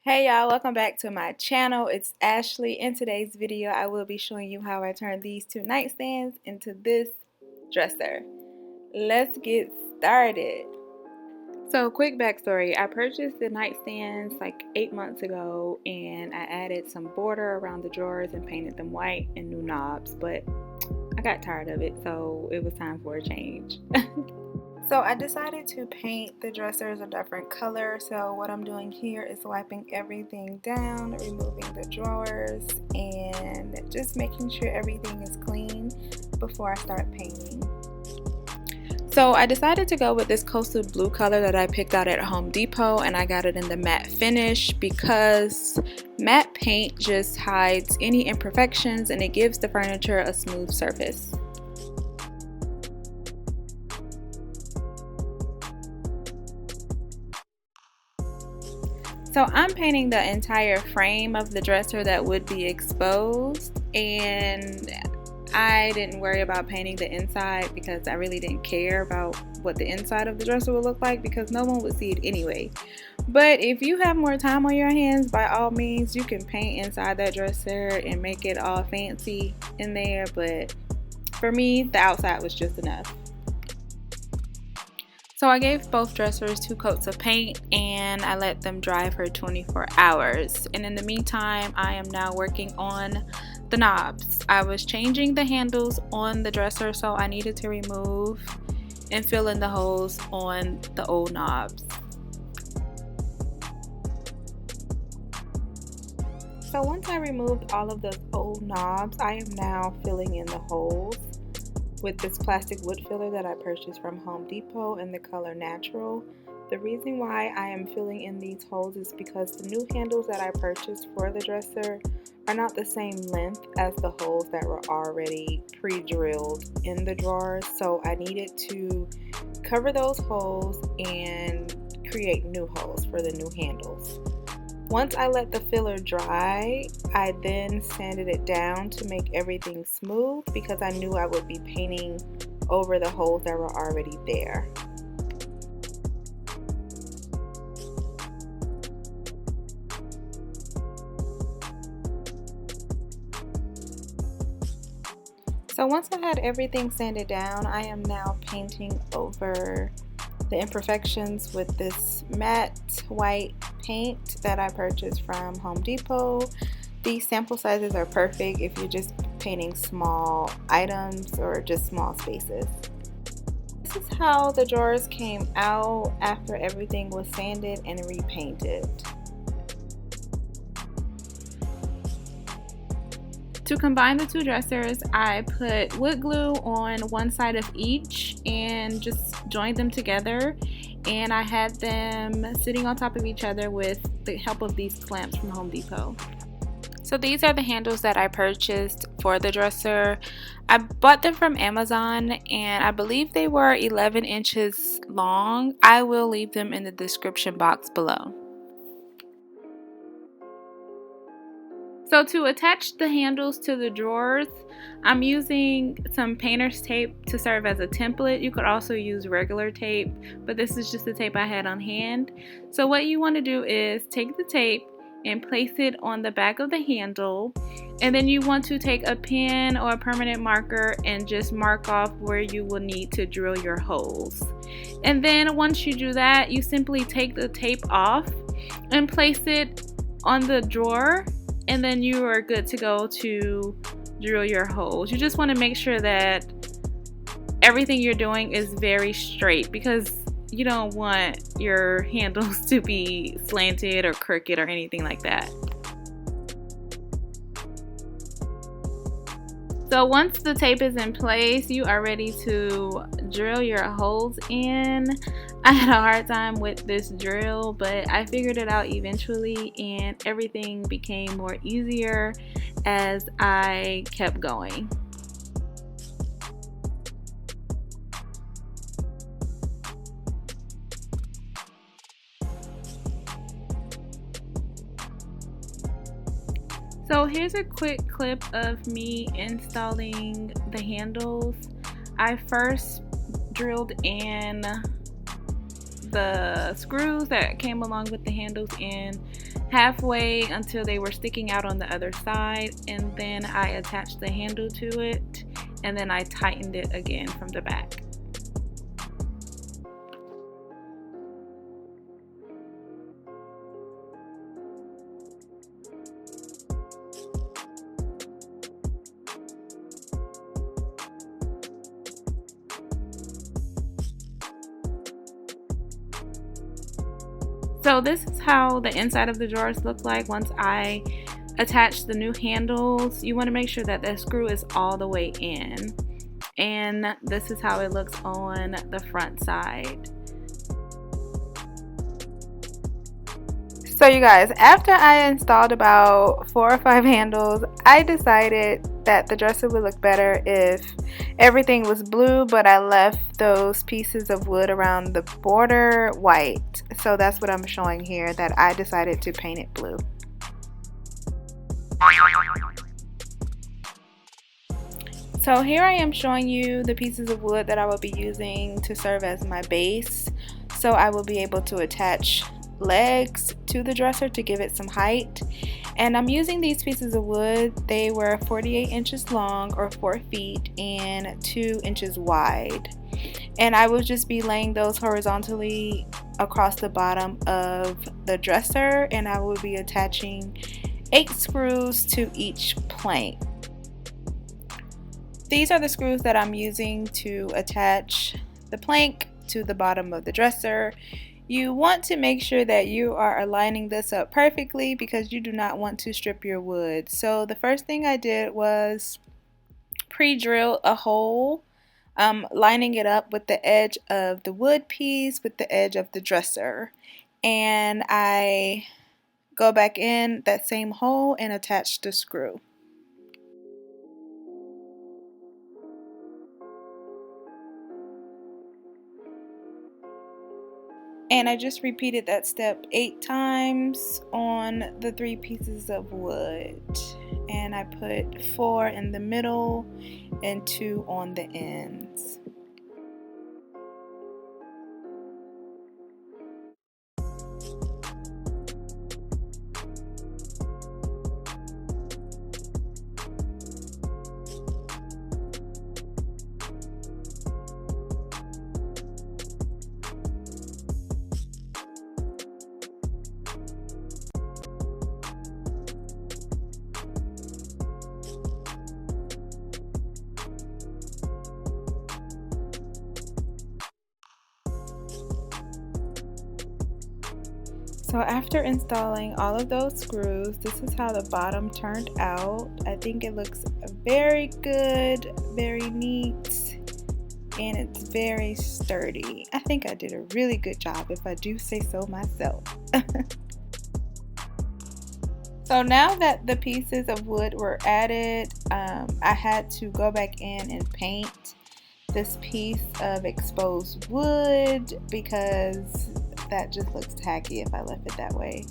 Hey y'all, welcome back to my channel. It's Ashley. In today's video, I will be showing you how I turned these two nightstands into this dresser. Let's get started. So quick backstory, I purchased the nightstands like 8 months ago and I added some border around the drawers and painted them white and new knobs, but I got tired of it, so it was time for a change. So I decided to paint the dressers a different color. So what I'm doing here is wiping everything down, removing the drawers, and just making sure everything is clean before I start painting. So I decided to go with this coastal blue color that I picked out at Home Depot, and I got it in the matte finish because matte paint just hides any imperfections and it gives the furniture a smooth surface. So I'm painting the entire frame of the dresser that would be exposed, and I didn't worry about painting the inside because I really didn't care about what the inside of the dresser would look like because no one would see it anyway. But if you have more time on your hands, by all means you can paint inside that dresser and make it all fancy in there, but for me the outside was just enough. So I gave both dressers 2 coats of paint and I let them dry for 24 hours. And in the meantime, I am now working on the knobs. I was changing the handles on the dresser, so I needed to remove and fill in the holes on the old knobs. So once I removed all of those old knobs, I am now filling in the holes with this plastic wood filler that I purchased from Home Depot in the color Natural. The reason why I am filling in these holes is because the new handles that I purchased for the dresser are not the same length as the holes that were already pre-drilled in the drawers, so I needed to cover those holes and create new holes for the new handles. Once I let the filler dry, I then sanded it down to make everything smooth because I knew I would be painting over the holes that were already there. So once I had everything sanded down, I am now painting over the imperfections with this matte white paint that I purchased from Home Depot. These sample sizes are perfect if you're just painting small items or just small spaces. This is how the drawers came out after everything was sanded and repainted. To combine the two dressers, I put wood glue on one side of each and just joined them together, and I had them sitting on top of each other with the help of these clamps from Home Depot. So these are the handles that I purchased for the dresser. I bought them from Amazon and I believe they were 11 inches long. I will leave them in the description box below. So to attach the handles to the drawers, I'm using some painter's tape to serve as a template. You could also use regular tape, but this is just the tape I had on hand. So what you want to do is take the tape and place it on the back of the handle, and then you want to take a pen or a permanent marker and just mark off where you will need to drill your holes. And then once you do that, you simply take the tape off and place it on the drawer, and then you are good to go to drill your holes. You just want to make sure that everything you're doing is very straight because you don't want your handles to be slanted or crooked or anything like that. So once the tape is in place, you are ready to drill your holes in. I had a hard time with this drill, but I figured it out eventually and everything became more easier as I kept going. So here's a quick clip of me installing the handles. I first drilled in the screws that came along with the handles in halfway until they were sticking out on the other side, and then I attached the handle to it, and then I tightened it again from the back. So this is how the inside of the drawers look like once I attach the new handles. You want to make sure that the screw is all the way in. And this is how it looks on the front side. So you guys, after I installed about 4 or 5 handles, I decided that the dresser would look better if everything was blue, but I left those pieces of wood around the border white. So that's what I'm showing here, that I decided to paint it blue. So here I am showing you the pieces of wood that I will be using to serve as my base. So I will be able to attach legs to the dresser to give it some height. And I'm using these pieces of wood. They were 48 inches long, or 4 feet, and 2 inches wide. And I will just be laying those horizontally across the bottom of the dresser, and I will be attaching 8 screws to each plank. These are the screws that I'm using to attach the plank to the bottom of the dresser. You want to make sure that you are aligning this up perfectly because you do not want to strip your wood. So the first thing I did was pre-drill a hole, lining it up with the edge of the wood piece with the edge of the dresser. And I go back in that same hole and attach the screw. And I just repeated that step 8 times on the 3 pieces of wood. And I put 4 in the middle and 2 on the ends. So after installing all of those screws, this is how the bottom turned out. I think it looks very good, very neat, and it's very sturdy. I think I did a really good job, if I do say so myself. So now that the pieces of wood were added, I had to go back in and paint this piece of exposed wood because that just looks tacky if I left it that way.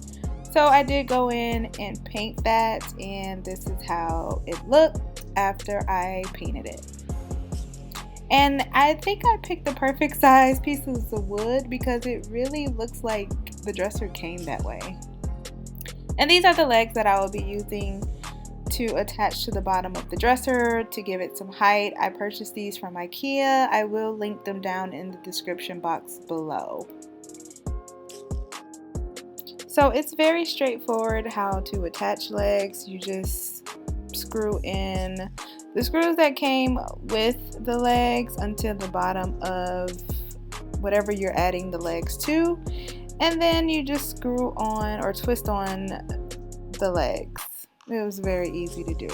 So I did go in and paint that, and this is how it looked after I painted it. And I think I picked the perfect size pieces of wood because it really looks like the dresser came that way. And these are the legs that I will be using to attach to the bottom of the dresser to give it some height. I purchased these from IKEA. I will link them down in the description box below. So it's very straightforward how to attach legs. You just screw in the screws that came with the legs until the bottom of whatever you're adding the legs to, and then you just screw on or twist on the legs. It was very easy to do.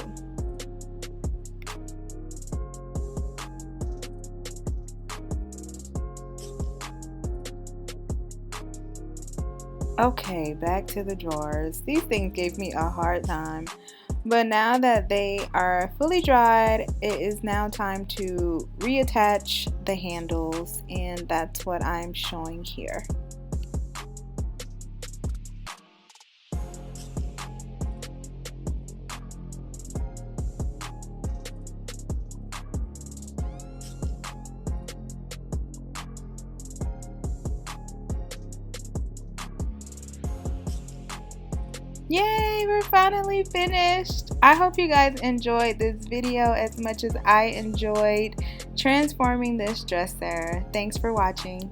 Okay, back to the drawers. These things gave me a hard time, but now that they are fully dried, it is now time to reattach the handles, and that's what I'm showing here. Yay, we're finally finished. I hope you guys enjoyed this video as much as I enjoyed transforming this dresser. Thanks for watching.